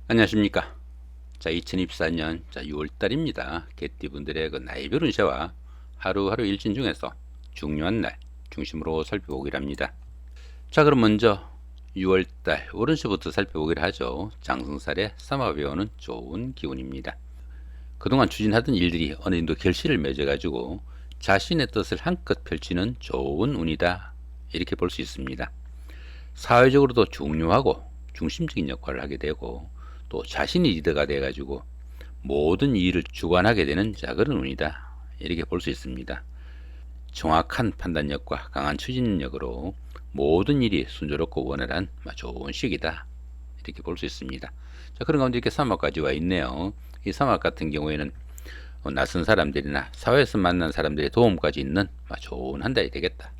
안녕하십니까. 2024년 6월달입니다. 개띠분들의 그 나이별 운세와 하루하루 일진 중에서 중요한 날 중심으로 살펴보기로 합니다. 자, 그럼 먼저 6월달 월운세부터 살펴보기로 하죠. 장승살의 삼합에 오는 좋은 기운입니다. 그동안 추진하던 일들이 어느 정도 결실을 맺어가지고 자신의 뜻을 한껏 펼치는 좋은 운이다, 이렇게 볼 수 있습니다. 사회적으로도 중요하고 중심적인 역할을 하게 되고, 또 자신이 리더가 돼가지고 모든 일을 주관하게 되는 그런 운이다, 이렇게 볼 수 있습니다. 정확한 판단력과 강한 추진력으로 모든 일이 순조롭고 원활한 좋은 시기다, 이렇게 볼 수 있습니다. 자, 그런 가운데 이렇게 삼합까지 와 있네요. 이 삼합 같은 경우에는 낯선 사람들이나 사회에서 만난 사람들의 도움까지 있는 좋은 한 달이 되겠다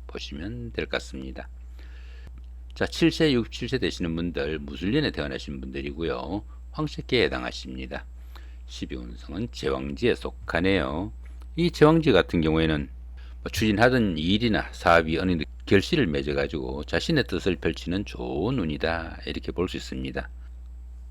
보시면 될 것 같습니다. 자, 7세, 67세 되시는 분들, 무술년에 태어나신 분들이고요. 황색계에 해당하십니다. 12운성은 제왕지에 속하네요. 이 제왕지 같은 경우에는 추진하던 일이나 사업이 어느 정도 결실을 맺어가지고 자신의 뜻을 펼치는 좋은 운이다, 이렇게 볼 수 있습니다.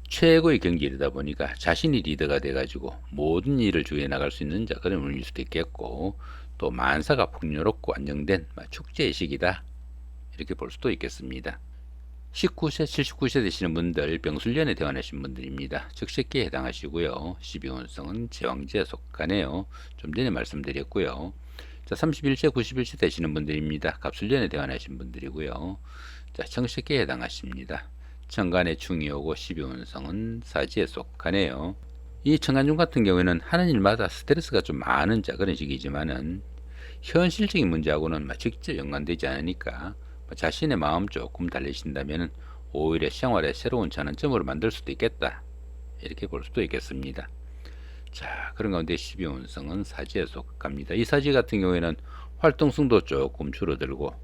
최고의 경기이다 보니까 자신이 리더가 돼가지고 모든 일을 주도해 나갈 수 있는 그런 운일 수도 있겠고, 또 만사가 풍요롭고 안정된 축제의 시기다, 이렇게 볼 수도 있겠습니다. 19세, 79세 되시는 분들, 병술년에 태어나신 분들입니다. 적색기에 해당하시고요. 12운성은 제왕지에 속하네요. 좀 전에 말씀드렸고요. 자, 31세, 91세 되시는 분들입니다. 갑술년에 태어나신 분들이고요. 자, 청색기에 해당하십니다. 천간의 충이 오고 12운성은 사지에 속하네요. 이 천간중 같은 경우에는 하는 일마다 스트레스가 좀 많은 그런 시기지만은 현실적인 문제하고는 직접 연관되지 않으니까 자신의 마음 조금 달래신다면 오히려 생활의 새로운 전환점으로 만들 수도 있겠다, 이렇게 볼 수도 있겠습니다. 자, 그런 가운데 12운성은 사지에 속합니다. 이 사지 같은 경우에는 활동성도 조금 줄어들고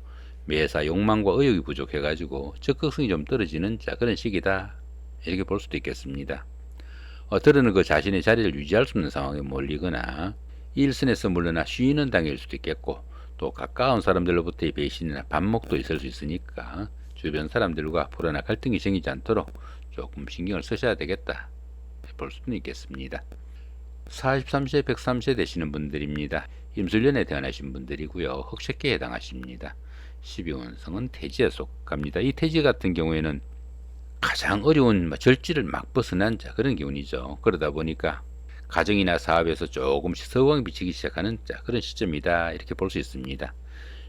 매사 욕망과 의욕이 부족해가지고 적극성이 좀 떨어지는 그런 시기다, 이렇게 볼 수도 있겠습니다. 때로는 그 자신의 자리를 유지할 수 없는 상황에 몰리거나 일선에서 물러나 쉬는 단계일 수도 있겠고, 또 가까운 사람들로부터의 배신이나 반목도 있을 수 있으니까 주변 사람들과 불화나 갈등이 생기지 않도록 조금 신경을 쓰셔야 되겠다 볼 수는 있겠습니다. 43세, 103세 되시는 분들입니다. 임술년에 태어나신 분들이고요. 흑색계에 해당하십니다. 12운성은 태지에 속합니다. 이 태지 같은 경우에는 가장 어려운 절지를 막 벗어난 그런 기운이죠. 그러다 보니까 가정이나 사업에서 조금씩 서광이 비치기 시작하는 그런 시점이다, 이렇게 볼 수 있습니다.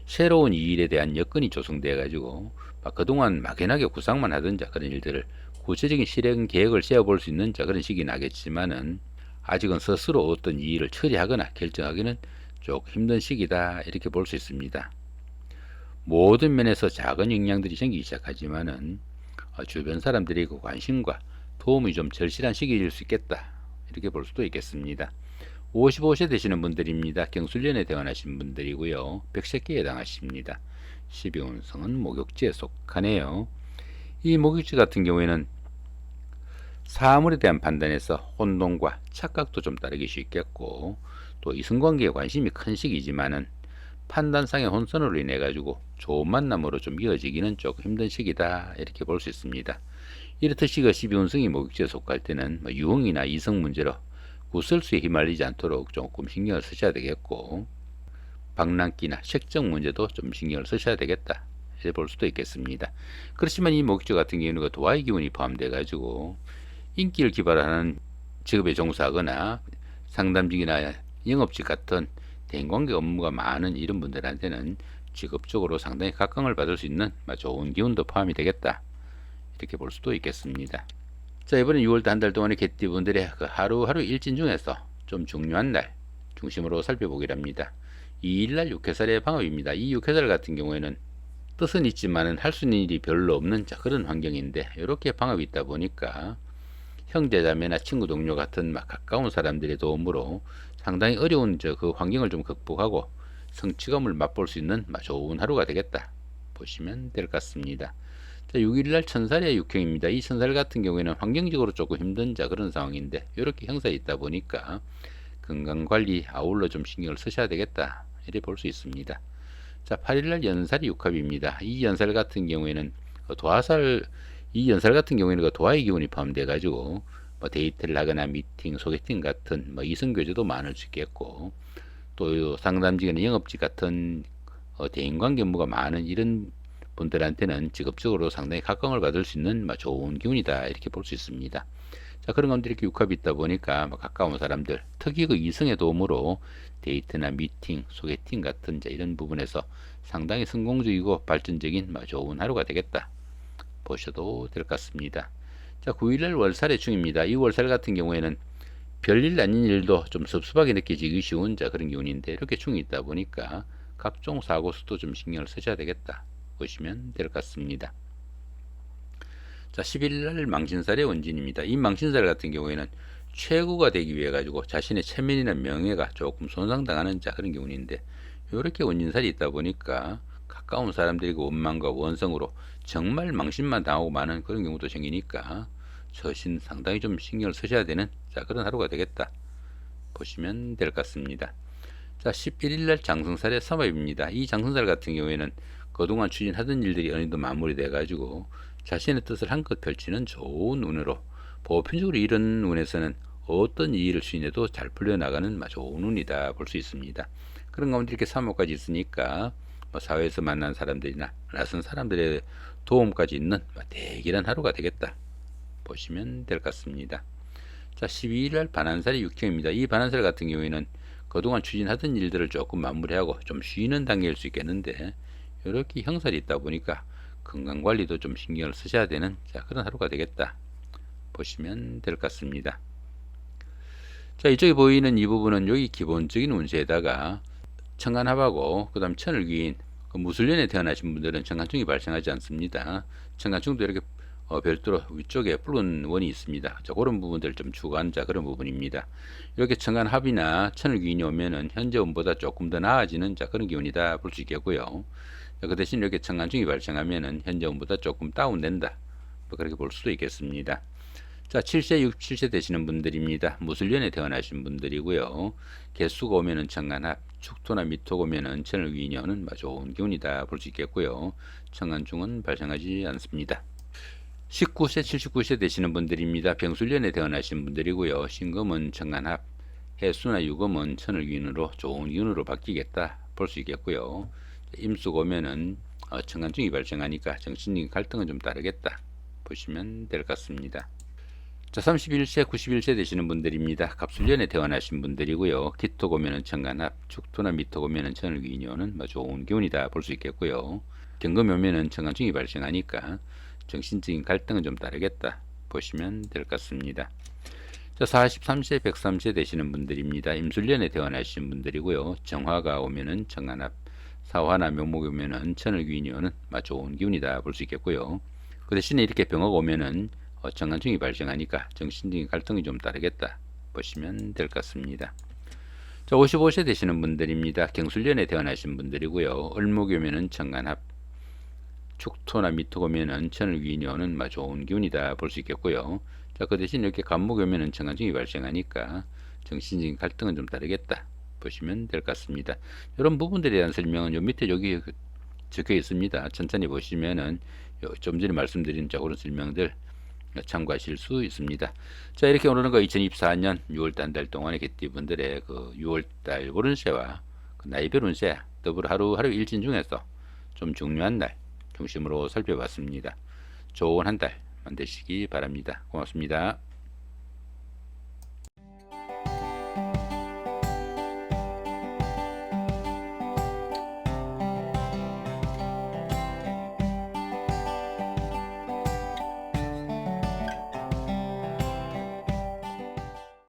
새로운 이 일에 대한 여건이 조성되어 가지고 그동안 막연하게 구상만 하던 그런 일들을 구체적인 실행 계획을 세워볼 수 있는 그런 시기 나겠지만은, 아직은 스스로 어떤 이 일을 처리하거나 결정하기는 조금 힘든 시기다, 이렇게 볼 수 있습니다. 모든 면에서 작은 영향들이 생기기 시작하지만은 주변 사람들의 그 관심과 도움이 좀 절실한 시기일 수 있겠다, 이렇게 볼 수도 있겠습니다. 55세 되시는 분들입니다. 경술년에 태어나신 분들이고요. 백색기에 해당하십니다. 12운성은 목욕지에 속하네요. 이 목욕지 같은 경우에는 사물에 대한 판단에서 혼동과 착각도 좀 따르기 쉽겠고, 또 이성관계에 관심이 큰 시기지만은 판단상의 혼선으로 인해 가지고 좋은 만남으로 좀 이어지기는 조금 힘든 시기다, 이렇게 볼 수 있습니다. 이렇듯이 그 12운성이 목욕지에 속할 때는 유흥이나 이성 문제로 구설수에 휘말리지 않도록 조금 신경을 쓰셔야 되겠고, 방랑기나 색적 문제도 좀 신경을 쓰셔야 되겠다, 이렇게 볼 수도 있겠습니다. 그렇지만 이 목욕지 같은 경우는 그 도화의 기운이 포함돼 가지고 인기를 기발하는 직업에 종사하거나 상담직이나 영업직 같은 대인관계 업무가 많은 이런 분들한테는 직업적으로 상당히 각광을 받을 수 있는 좋은 기운도 포함이 되겠다, 이렇게 볼 수도 있겠습니다. 자, 이번에 6월달 한 달 동안의 개띠분들의 그 하루하루 일진 중에서 좀 중요한 날 중심으로 살펴보기로 합니다. 2일날 6회살의 방업입니다. 이 6회살 같은 경우에는 뜻은 있지만은 할 수 있는 일이 별로 없는 그런 환경인데, 이렇게 방업이 있다 보니까 형제자매나 친구 동료 같은 가까운 사람들의 도움으로 상당히 어려운 그 환경을 좀 극복하고 성취감을 맛볼 수 있는 좋은 하루가 되겠다 보시면 될 것 같습니다. 자, 6일날 천살의 육형입니다. 이 천살 같은 경우에는 환경적으로 조금 힘든 그런 상황인데, 이렇게 형사에 있다 보니까 건강관리 아울러 좀 신경을 쓰셔야 되겠다, 이렇게 볼 수 있습니다. 자, 8일날 연살이 육합입니다. 이 연살 같은 경우에는 도화살 이 연살 같은 경우에는 그 도화의 기운이 포함돼 가지고 뭐 데이트를 하거나 미팅, 소개팅 같은 뭐 이성 교제도 많을 수 있겠고, 또 상담직이나 영업직 같은 대인관계 업무가 많은 이런 분들한테는 직업적으로 상당히 각광을 받을 수 있는 좋은 기운이다, 이렇게 볼 수 있습니다. 자, 그런 가운데 이렇게 육합이 있다 보니까 가까운 사람들, 특히 그 이성의 도움으로 데이트나 미팅, 소개팅 같은 이런 부분에서 상당히 성공적이고 발전적인 좋은 하루가 되겠다 보셔도 될 것 같습니다. 자, 9일날 월살의 중입니다. 이 월살 같은 경우에는 별일 아닌 일도 좀 섭섭하게 느껴지기 쉬운 그런 기운인데, 이렇게 충이 있다 보니까 각종 사고 수도 좀 신경을 쓰셔야 되겠다 보시면 될 것 같습니다. 자, 10일날 망신살의 원진입니다. 이 망신살 같은 경우에는 최고가 되기 위해 가지고 자신의 체면이나 명예가 조금 손상당하는 그런 기운인데, 이렇게 원진살이 있다 보니까 가까운 사람들이 그 원망과 원성으로 정말 망신만 당하고 마는 그런 경우도 생기니까 저신 상당히 좀 신경을 쓰셔야 되는 그런 하루가 되겠다 보시면 될 것 같습니다. 자, 11일날 장성살의 삼합입니다. 이 장성살 같은 경우에는 그동안 추진하던 일들이 어느 정도 마무리돼 가지고 자신의 뜻을 한껏 펼치는 좋은 운으로, 보편적으로 이런 운에서는 어떤 일을 추진해도 잘 풀려나가는 좋은 운이다 볼 수 있습니다. 그런 가운데 이렇게 3호까지 있으니까 사회에서 만난 사람들이나 낯선 사람들의 도움까지 있는 대기란 하루가 되겠다 보시면 될 것 같습니다. 자, 12일날 반한살이 육형입니다. 이 반한살 같은 경우에는 그동안 추진하던 일들을 조금 마무리하고 좀 쉬는 단계일 수 있겠는데, 이렇게 형살이 있다 보니까 건강관리도 좀 신경을 쓰셔야 되는 그런 하루가 되겠다 보시면 될 것 같습니다. 자, 이쪽에 보이는 이 부분은 여기 기본적인 운세에다가 천간합하고 그 다음 천을귀인, 무술년에 태어나신 분들은 천간충이 발생하지 않습니다. 천간충도 이렇게 별도로 위쪽에 붉은 원이 있습니다. 자, 그런 부분들 좀 추가한 그런 부분입니다. 이렇게 천간합이나 천을귀인이 오면은 현재 운보다 조금 더 나아지는 그런 기운이다 볼 수 있겠고요. 자, 그 대신 이렇게 천간충이 발생하면은 현재 운보다 조금 다운된다, 그렇게 볼 수도 있겠습니다. 자, 7세, 67세 되시는 분들입니다. 무술년에 태어나신 분들이고요. 개수가 오면은 천간합, 축토나 미토가 오면은 천을귀인이 오는 좋은 기운이다 볼 수 있겠고요. 천간충은 발생하지 않습니다. 19세, 79세 되시는 분들입니다. 병술년에 태어나신 분들이고요. 신금은 천간합, 해수나 유금은 천을귀인으로 좋은 기운으로 바뀌겠다 볼 수 있겠고요. 임수가 오면은 천간충이 발생하니까 정신적인 갈등은 좀 다르겠다 보시면 될 것 같습니다. 자, 31세, 91세 되시는 분들입니다. 갑술년에 태어나신 분들이고요. 기토가 오면은 천간합, 축토나 미토가 오면은 천을귀인이 오는 좋은 기운이다 볼 수 있겠고요. 경금이 오면은 천간충이 발생하니까 정신적인 갈등은 좀 다르겠다 보시면 될 것 같습니다. 자, 43세, 103세 되시는 분들입니다. 임술년에 태어나신 분들이고요. 정화가 오면은 천간합, 사화나 명목이 오면은 천을귀인이 오는 좋은 기운이다 볼 수 있겠고요. 그 대신에 이렇게 병화가 오면은 천간충이 발생하니까 정신적인 갈등이 좀 다르겠다 보시면 될 것 같습니다. 자, 55세 되시는 분들입니다. 경술년에 태어나신 분들이고요. 을목이 오면은 천간합, 축토나 미토가 오면은 천을귀인이 오는 좋은 기운이다 볼 수 있겠고요. 자, 그 대신 이렇게 간목이 오면은 천간충이 발생하니까 정신적인 갈등은 좀 다르겠다 보시면 될 것 같습니다. 이런 부분들에 대한 설명은 요 밑에 여기 적혀 있습니다. 천천히 보시면은 좀 전에 말씀드린 그런 설명들 참고하실 수 있습니다. 자, 이렇게 오늘은 2024년 6월달 한 달 동안의 개띠분들의 6월달 월운세와 나이별 운세, 더불어 하루하루 일진 중에서 좀 중요한 날 중심으로 살펴봤습니다. 좋은 한 달 만드시기 바랍니다. 고맙습니다.